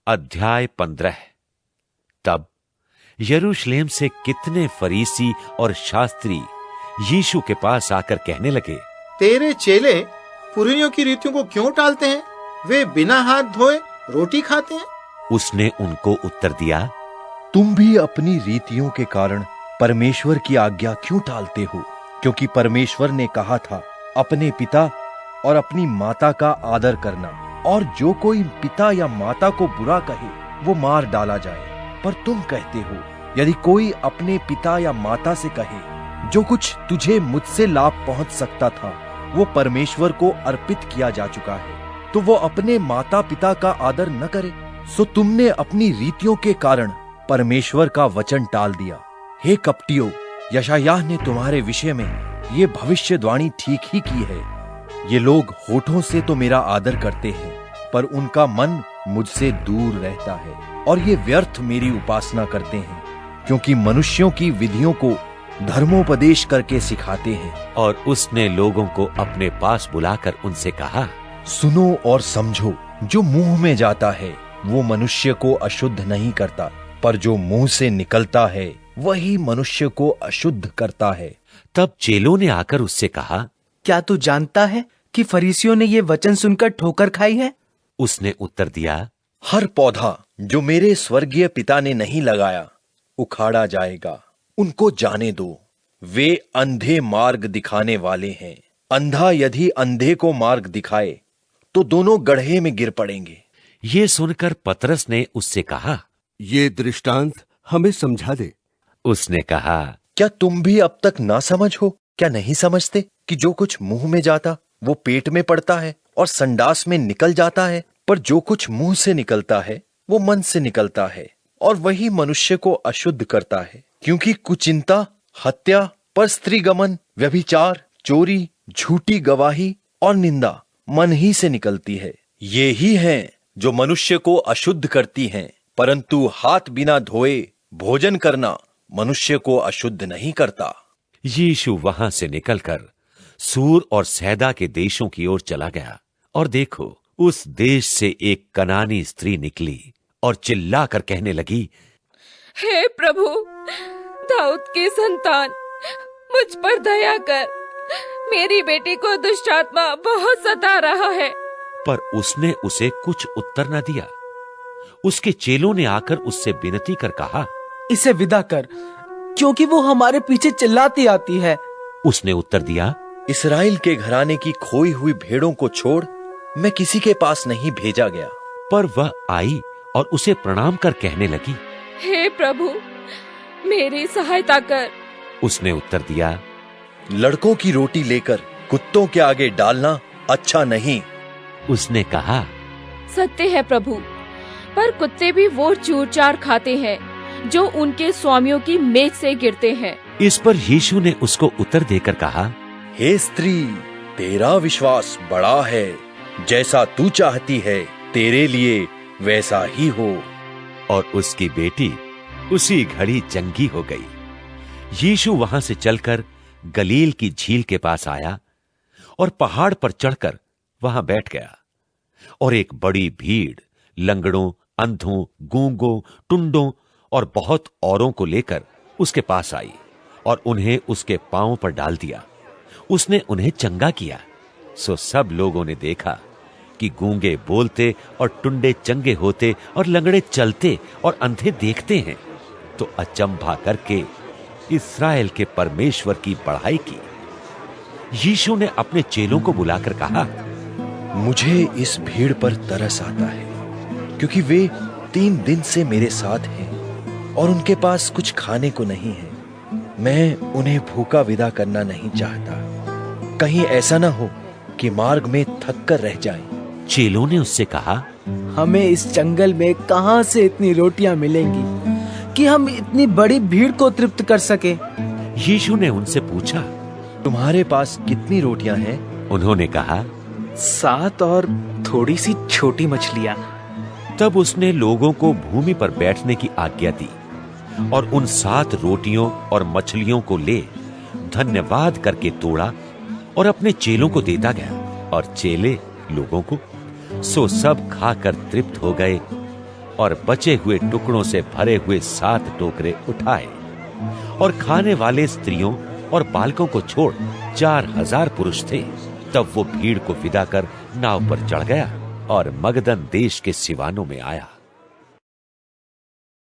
अध्याय 15। तब यरूशलेम से कितने फरीसी और शास्त्री यीशु के पास आकर कहने लगे, तेरे चेले पुरनियों की रीतियों को क्यों टालते हैं? वे बिना हाथ धोए रोटी खाते हैं। उसने उनको उत्तर दिया, तुम भी अपनी रीतियों के कारण परमेश्वर की आज्ञा क्यों टालते हो? क्योंकि परमेश्वर ने कहा था, अपने पिता और अपनी माता का आदर करना, और जो कोई पिता या माता को बुरा कहे वो मार डाला जाए। पर तुम कहते हो, यदि कोई अपने पिता या माता से कहे, जो कुछ तुझे मुझसे लाभ पहुंच सकता था वो परमेश्वर को अर्पित किया जा चुका है, तो वो अपने माता पिता का आदर न करे। सो तुमने अपनी रीतियों के कारण परमेश्वर का वचन टाल दिया। हे कपटियों, यशायाह ने तुम्हारे विषय में ये भविष्यवाणी ठीक ही की है। ये लोग होठों से तो मेरा आदर करते हैं, पर उनका मन मुझसे दूर रहता है, और ये व्यर्थ मेरी उपासना करते हैं, क्योंकि मनुष्यों की विधियों को धर्मोपदेश करके सिखाते हैं। और उसने लोगों को अपने पास बुलाकर उनसे कहा, सुनो और समझो, जो मुंह में जाता है वो मनुष्य को अशुद्ध नहीं करता, पर जो मुंह से निकलता है वही मनुष्य को अशुद्ध करता है। तब चेलों ने आकर उससे कहा, क्या तू जानता है कि फरीसियों ने ये वचन सुनकर ठोकर खाई है? उसने उत्तर दिया, हर पौधा जो मेरे स्वर्गीय पिता ने नहीं लगाया उखाड़ा जाएगा। उनको जाने दो, वे अंधे मार्ग दिखाने वाले हैं। अंधा यदि अंधे को मार्ग दिखाए तो दोनों गड्ढे में गिर पड़ेंगे। ये सुनकर पतरस ने उससे कहा, ये दृष्टांत हमें समझा दे। उसने कहा, क्या तुम भी अब तक ना समझ हो? क्या नहीं समझते कि जो कुछ मुंह में जाता वो पेट में पड़ता है और संडास में निकल जाता है? पर जो कुछ मुंह से निकलता है वो मन से निकलता है, और वही मनुष्य को अशुद्ध करता है। क्योंकि कुचिंता, हत्या, परस्त्रीगमन, व्यभिचार, चोरी, झूठी गवाही और निंदा मन ही से निकलती है। ये ही हैं जो मनुष्य को अशुद्ध करती हैं, परंतु हाथ बिना धोए भोजन करना मनुष्य को अशुद्ध नहीं करता। यीशु वहां से निकलकर सूर और सैदा के देशों की ओर चला गया, और देखो, उस देश से एक कनानी स्त्री निकली और चिल्लाकर कहने लगी, हे प्रभु, दाऊद की संतान, मुझ पर दया कर, मेरी बेटी को दुष्ट आत्मा बहुत सता रहा है। पर उसने उसे कुछ उत्तर न दिया। उसके चेलों ने आकर उससे विनती कर कहा, इसे विदा कर, क्योंकि वो हमारे पीछे चिल्लाती आती है। उसने उत्तर दिया, इस्राएल के घराने की खोई हुई भेड़ों को छोड़ मैं किसी के पास नहीं भेजा गया। पर वह आई और उसे प्रणाम कर कहने लगी, हे प्रभु, मेरी सहायता कर। उसने उत्तर दिया, लड़कों की रोटी लेकर कुत्तों के आगे डालना अच्छा नहीं। उसने कहा, सत्य है प्रभु, पर कुत्ते भी वो चूर-चार खाते हैं जो उनके स्वामियों की मेज से गिरते हैं। इस पर यीशु ने उसको उत्तर देकर कहा, हे स्त्री, तेरा विश्वास बड़ा है, जैसा तू चाहती है तेरे लिए वैसा ही हो। और उसकी बेटी उसी घड़ी चंगी हो गई। यीशु वहां से चलकर गलील की झील के पास आया और पहाड़ पर चढ़कर वहां बैठ गया। और एक बड़ी भीड़ लंगड़ों, अंधों, गूंगों, टुंडों और बहुत औरों को लेकर उसके पास आई और उन्हें उसके पांवों पर डाल दिया। उसने उन्हें चंगा किया। सो सब लोगों ने देखा कि गूंगे बोलते और टुंडे चंगे होते और लंगड़े चलते और अंधे देखते हैं, तो अचंभा करके इस्राएल के परमेश्वर की बड़ाई की। यीशु ने अपने चेलों को बुलाकर कहा, मुझे इस भीड़ पर तरस आता है, क्योंकि वे 3 दिन से मेरे साथ हैं और उनके पास कुछ खाने को नहीं है। मैं उन्हें भूखा विदा करना नहीं चाहता, कहीं ऐसा ना हो कि मार्ग में थक कर रह जाएं। चेलों ने उससे कहा, हमें इस जंगल में कहां से इतनी रोटियां मिलेंगी कि हम इतनी बड़ी भीड़ को तृप्त कर सके? यीशु ने उनसे पूछा, तुम्हारे पास कितनी रोटियां हैं? उन्होंने कहा, 7 और थोड़ी सी छोटी मछलियां। तब उसने लोगों को भूमि पर बैठने की आज्ञा दी और उन 7 रोटियों और मछलियों को ले धन्यवाद करके तोड़ा और अपने चेलों को देता गया, और चेले लोगों को। सो सब खाकर तृप्त हो गए और बचे हुए टुकड़ों से भरे हुए 7 टोकरे उठाए और खाने वाले स्त्रियों और बालकों को छोड़ 4000 पुरुष थे। तब वो भीड़ को विदा कर नाव पर चढ़ गया और मगदन देश के सिवानों में आया।